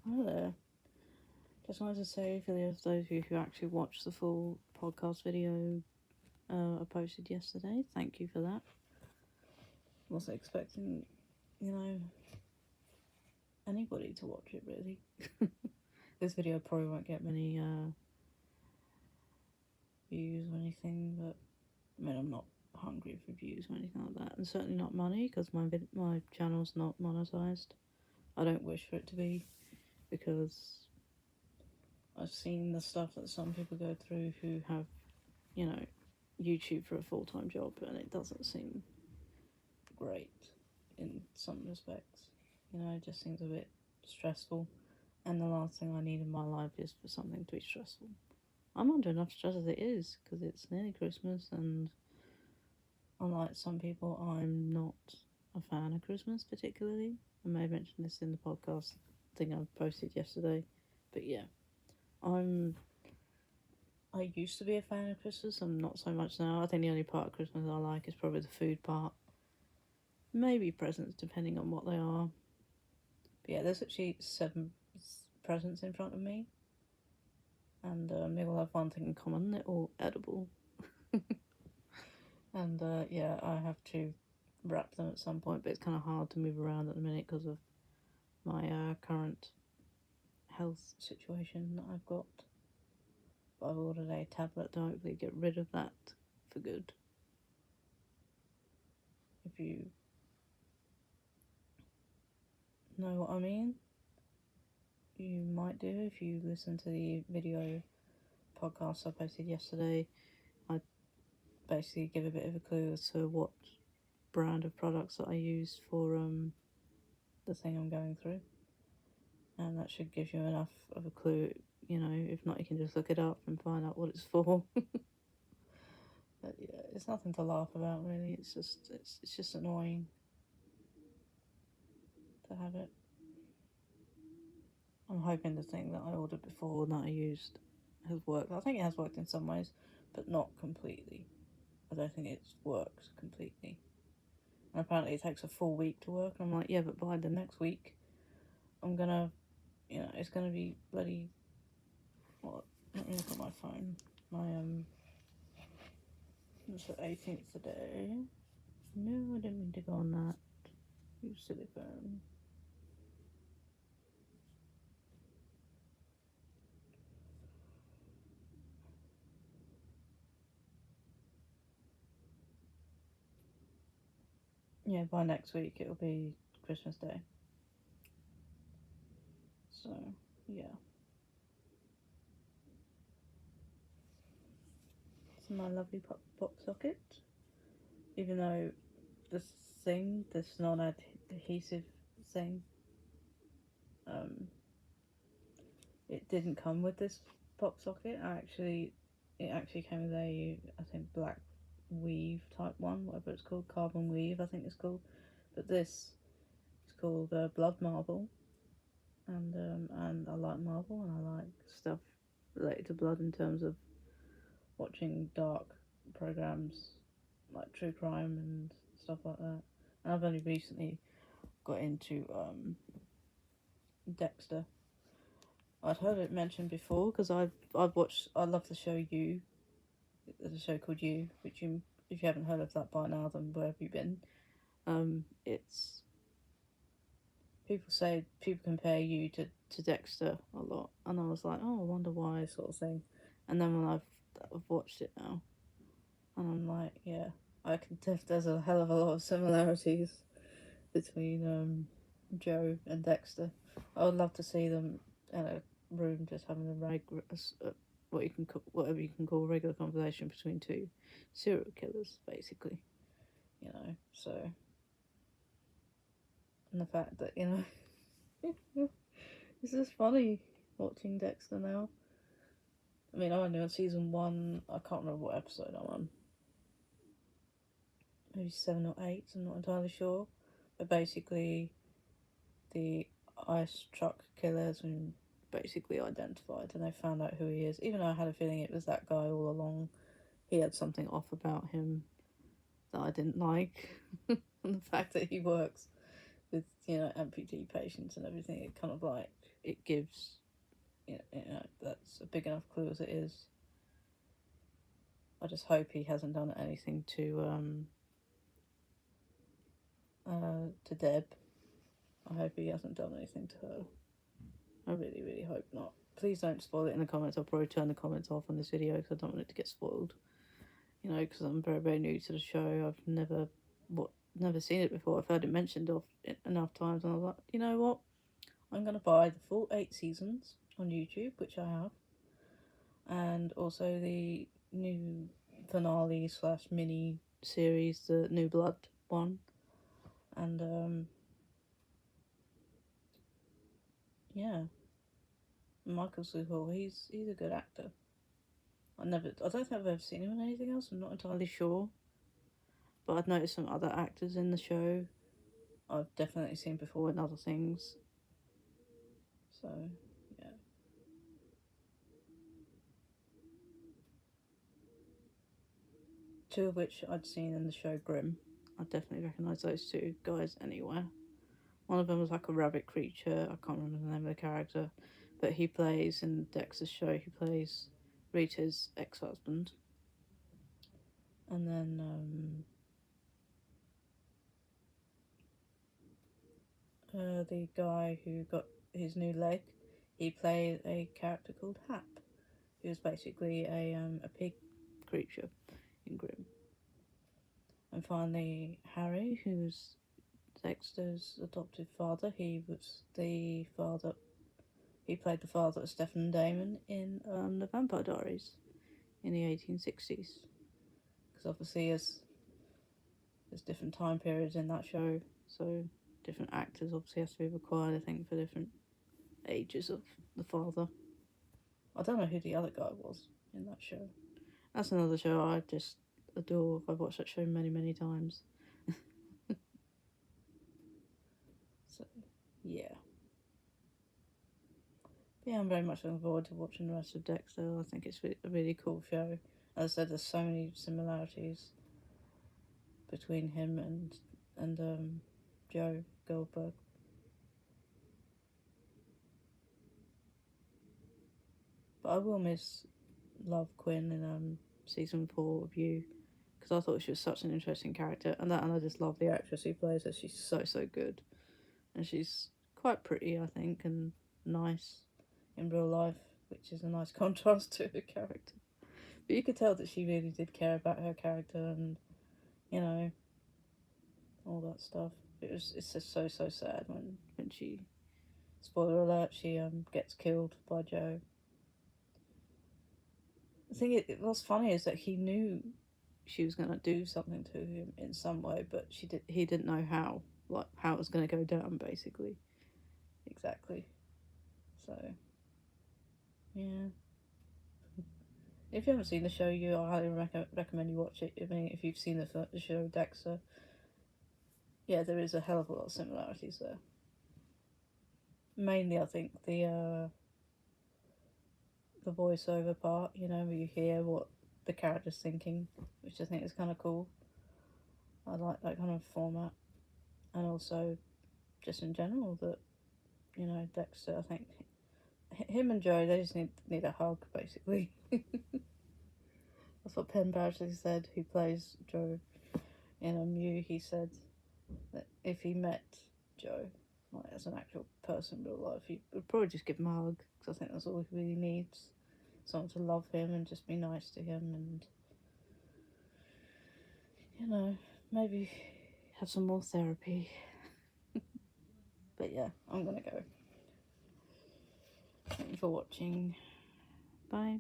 Hi there. Just wanted to say for those of you who actually watched the full podcast video I posted yesterday, thank you for that. Wasn't expecting, you know, anybody to watch it really. This video probably won't get many views or anything, but I mean, I'm not hungry for views or anything like that, and certainly not money because my channel's not monetized. I don't wish for it to be because I've seen the stuff that some people go through who have, you know, YouTube for a full-time job, and it doesn't seem great in some respects. You know, it just seems a bit stressful, and the last thing I need in my life is for something to be stressful. I'm under enough stress as it is because it's nearly Christmas, and unlike some people, I'm not a fan of Christmas particularly. I may have mentioned this in the podcast thing I posted yesterday, but yeah, I'm I used to be a fan of Christmas. I'm not so much now. I think the only part of Christmas I like is probably the food part. Maybe presents, depending on what they are. But yeah, there's actually 7 presents in front of me. And they all have one thing in common. They're all edible. And yeah, I have to wrap them at some point. But it's kind of hard to move around at the minute because of my current health situation that I've got. But I've ordered a tablet to hopefully get rid of that for good. If you know what I mean, you might do if you listen to the video podcast I posted yesterday. I basically give a bit of a clue as to what brand of products that I use for the thing I'm going through, and that should give you enough of a clue. You know, if not, you can just look it up and find out what it's for. But yeah, it's nothing to laugh about really. It's just annoying to have it. I'm hoping the thing that I ordered before that I used has worked. I think it has worked in some ways, but not completely. I don't think it's worked completely. And apparently it takes a full week to work. And I'm like, yeah, but by the next week, I'm gonna, it's gonna be bloody. What? Let me look at my phone. It's the 18th today. No, I didn't mean to go on that. You silly phone. Yeah, by next week it'll be Christmas Day. So, yeah. It's my lovely pop socket. Even though this thing, this non-adhesive thing, it didn't come with this pop socket. It actually came with a, I think, black weave type one, whatever it's called, carbon weave, I think it's called. But this is called Blood Marble, and I like marble, and I like stuff related to blood in terms of watching dark programs like true crime and stuff like that. And I've only recently got into Dexter. I'd heard it mentioned before because I've watched. I love the show You. There's a show called You, which you, if you haven't heard of that by now, then where have you been? It's people compare You to Dexter a lot, and I was like, oh, I wonder why, sort of thing. And then when I've watched it now, and I'm like, yeah, I can tell there's a hell of a lot of similarities between Joe and Dexter. I would love to see them in a room just having whatever you can call a regular conversation between two serial killers, basically. So, and the fact that it's just funny watching Dexter now. I mean, I'm only on season 1. I can't remember what episode I'm on. Maybe 7 or 8. I'm not entirely sure. But basically, the ice truck killer has been basically identified, and they found out who he is. Even though I had a feeling it was that guy all along, he had something off about him that I didn't like, and the fact that he works with, you know, amputee patients and everything, it kind of like, it gives, you know, that's a big enough clue as it is. I just hope he hasn't done anything to Deb. I hope he hasn't done anything to her. I really, really hope not. Please don't spoil it in the comments. I'll probably turn the comments off on this video because I don't want it to get spoiled. You know, because I'm very, very new to the show. I've never seen it before. I've heard it mentioned enough times, and I was like, you know what? I'm going to buy the full 8 seasons on YouTube, which I have. And also the new finale / mini series, the New Blood one. And, yeah. Michael C. Hall, he's a good actor. I don't think I've ever seen him in anything else. I'm not entirely sure. But I've noticed some other actors in the show I've definitely seen before in other things. So, yeah. Two of which I'd seen in the show Grimm. I definitely recognise those two guys anywhere. One of them was like a rabbit creature. I can't remember the name of the character. But he plays, in Dexter's show, he plays Rita's ex-husband. And then, the guy who got his new leg, he played a character called Hap, who was basically a pig creature in Grimm. And finally, Harry, who's Dexter's adopted father. He was the father. He played the father of Stephen and Damon in the Vampire Diaries in the 1860s. Because obviously, there's different time periods in that show, so different actors obviously has to be required, I think, for different ages of the father. I don't know who the other guy was in that show. That's another show I just adore. I've watched that show many, many times. So, yeah. But yeah, I'm very much looking forward to watching the rest of Dexter. I think it's a really cool show. As I said, there's so many similarities between him and Joe Goldberg. But I will miss Love Quinn in season 4 of You, because I thought she was such an interesting character, and I just love the actress who plays her. She's so good, and she's quite pretty, I think, and nice in real life, which is a nice contrast to her character. But you could tell that she really did care about her character, and, you know, all that stuff. It's just so sad when she, spoiler alert, she gets killed by Joe. The thing what's funny is that he knew she was going to do something to him in some way, but he didn't know how it was going to go down, basically. Exactly. So, yeah. If you haven't seen the show, I highly recommend you watch it. I mean, if you've seen the show Dexter, yeah, there is a hell of a lot of similarities there. Mainly, I think the voiceover part, you know, where you hear what the character's thinking, which I think is kind of cool. I like that kind of format. And also, just in general, that, you know, Dexter, I think, him and Joe, they just need a hug, basically. That's what Penn Badgley said, who plays Joe in You. He said that if he met Joe, like as an actual person in real life, he would probably just give him a hug, because I think that's all he really needs. Someone to love him and just be nice to him, and, you know, maybe have some more therapy. But yeah, I'm gonna go. Thank you for watching. Bye.